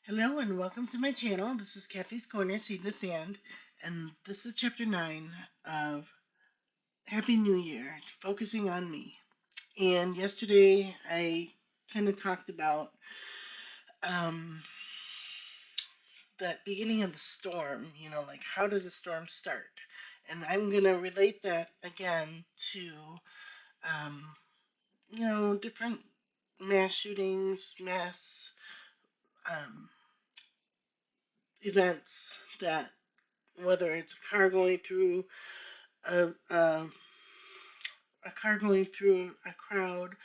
Hello and welcome to my channel. This is Kathy's Corner, Seed to Stand, and this is chapter 9 of Happy New Year, focusing on me. And yesterday I kind of talked about um, that beginning of the storm, like how does a storm start? And I'm going to relate that again to, um, different mass shootings, mass um, events that whether it's a, a, a car going through a crowd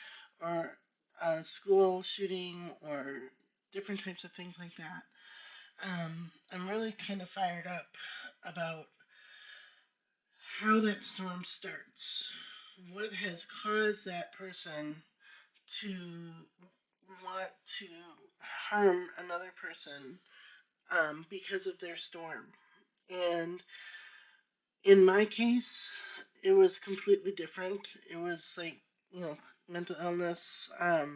or a school shooting or different types of things like that. I'm really kind of fired up about how that storm starts. What has caused that person to want to harm another person because of their storm? And in my case, it was completely different. It was like, you know, mental illness. I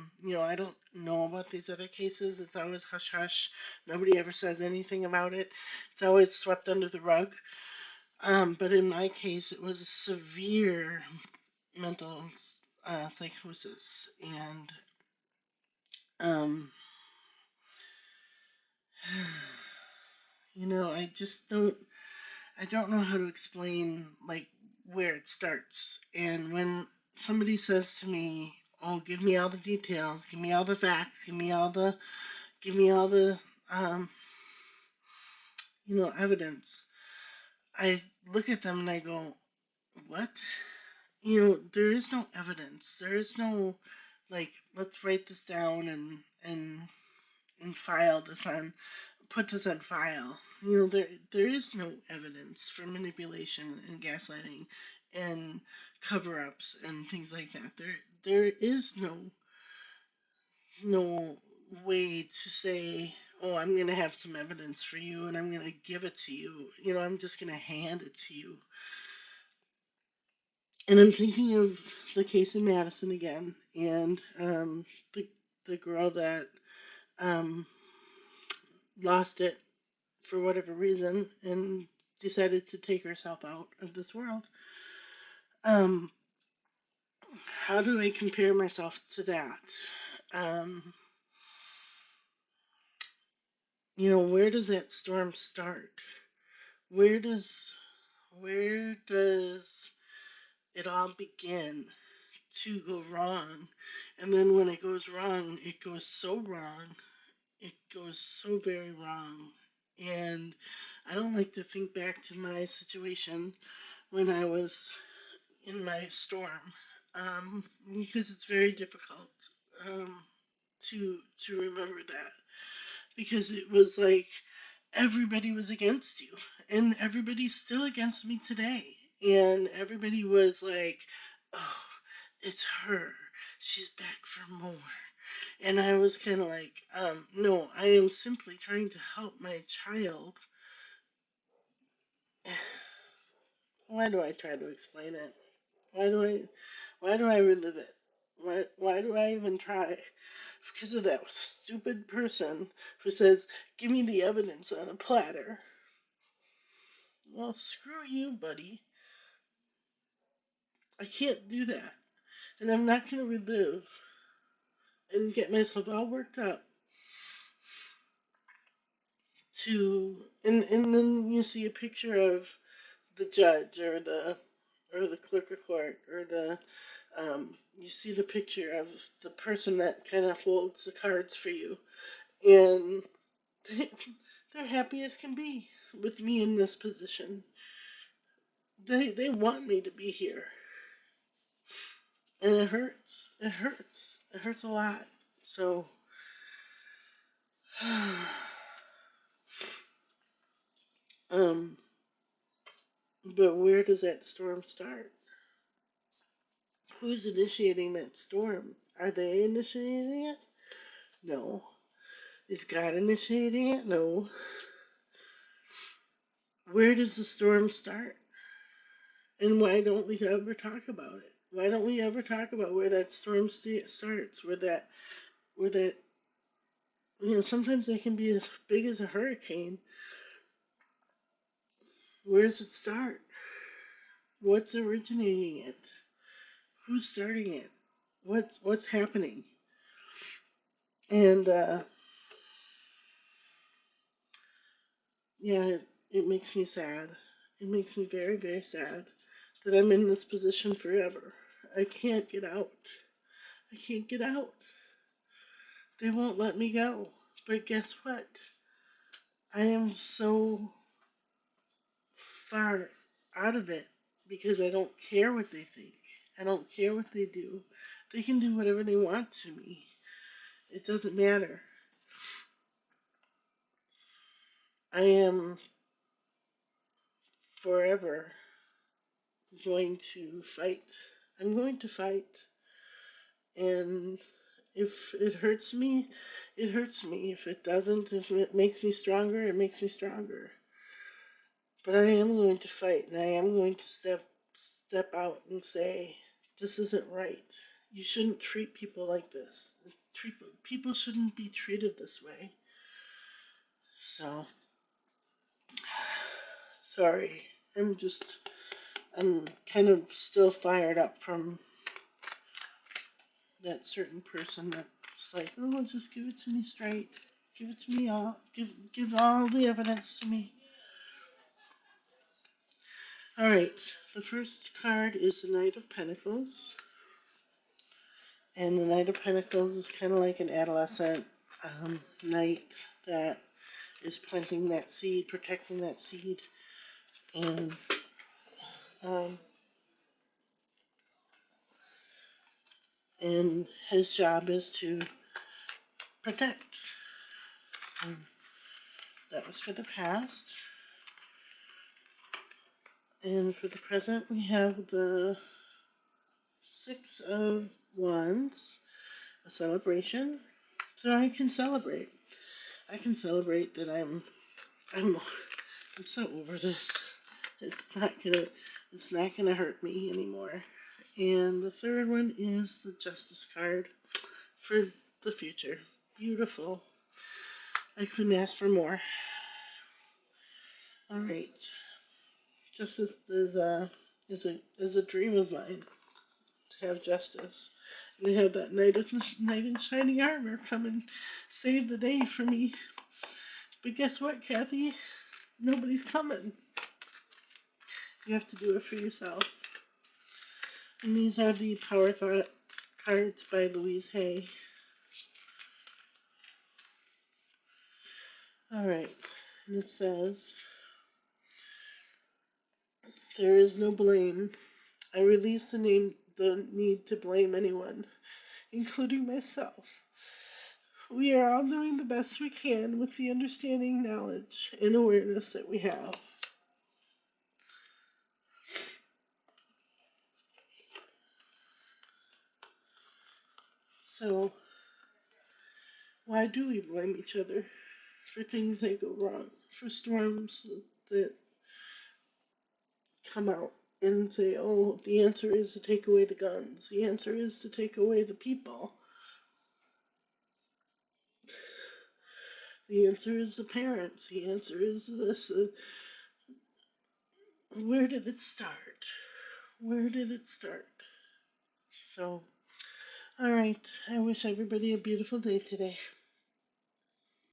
don't know about these other cases. It's always hush hush. Nobody ever says anything about it. It's always swept under the rug. But in my case, it was a severe mental psychosis. And, um, I don't know how to explain like where it starts. And when somebody says to me, "Oh, give me all the details, give me all the facts, give me all the, um, evidence," I look at them and I go, "What? There is no evidence. There is no like, let's write this down and file this on, put this on file. There is no evidence for manipulation and gaslighting and cover-ups and things like that. There is no way to say, oh, I'm going to have some evidence for you and I'm going to give it to you. I'm just going to hand it to you. And I'm thinking of the case in Madison again, and the girl that um, lost it for whatever reason and decided to take herself out of this world. Um, how do I compare myself to that? Um, where does that storm start? Where does where does it all begin to go wrong? And then when it goes wrong, it goes so wrong. It goes so very wrong. And I don't like to think back to my situation when I was in my storm, because it's very difficult um, to remember that, because it was like everybody was against you, and everybody's still against me today, and everybody was like, "Oh, it's her. She's back for more." And I was kind of like, "No, I am simply trying to help my child." Why do I try to explain it? Why do I Why do I relive it? Why do I even try? Because of that stupid person who says, "Give me the evidence on a platter." Well, screw you, buddy. I can't do that. And I'm not going to relive and get myself all worked up and then you see a picture of the judge or the clerk of court or you see the picture of the person that kind of holds the cards for you, and they, they're happy as can be with me in this position. They want me to be here, and it hurts. It hurts. It hurts a lot. So, um, but where does that storm start? Who's initiating that storm? Are they initiating it? No. Is God initiating it? No. Where does the storm start? And why don't we ever talk about it? Why don't we ever talk about where that storm starts? Where that Sometimes they can be as big as a hurricane. Where does it start? What's originating it? Who's starting it? What's happening? And yeah, it makes me sad. It makes me very, very sad that I'm in this position forever. I can't get out. I can't get out. They won't let me go. But guess what? I am so far out of it because I don't care what they think. I don't care what they do. They can do whatever they want to me. It doesn't matter. I am forever going to fight. I'm going to fight. And if it hurts me, it hurts me. If it doesn't, if it makes me stronger, it makes me stronger. But I am going to fight, and I am going to step out and say, this isn't right. You shouldn't treat people like this. People shouldn't be treated this way. So, sorry. I'm kind of still fired up from that certain person that's like, oh, just give it to me straight. Give it to me all. Give all the evidence to me. All right. The first card is the Knight of Pentacles. And the Knight of Pentacles is kind of like an adolescent knight that is planting that seed, protecting that seed. And um, and his job is to protect. And that was for the past. And for the present, we have the Six of Wands, a celebration. So I can celebrate. I can celebrate that I'm I'm so over this. It's not gonna it's not gonna hurt me anymore. And the third one is the Justice card for the future. Beautiful. I couldn't ask for more. All right. Justice is a dream of mine to have justice. And to have that knight in shining armor come and save the day for me. But guess what, Kathy? Nobody's coming. You have to do it for yourself. And these are the Power Thought cards by Louise Hay. Alright, and it says, there is no blame. I release the need to blame anyone, including myself. We are all doing the best we can with the understanding, knowledge, and awareness that we have. So, why do we blame each other for things that go wrong, for storms that come out and say, oh, the answer is to take away the guns, the answer is to take away the people, the answer is the parents, the answer is this. Where did it start? Where did it start? So, all right, I wish everybody a beautiful day today.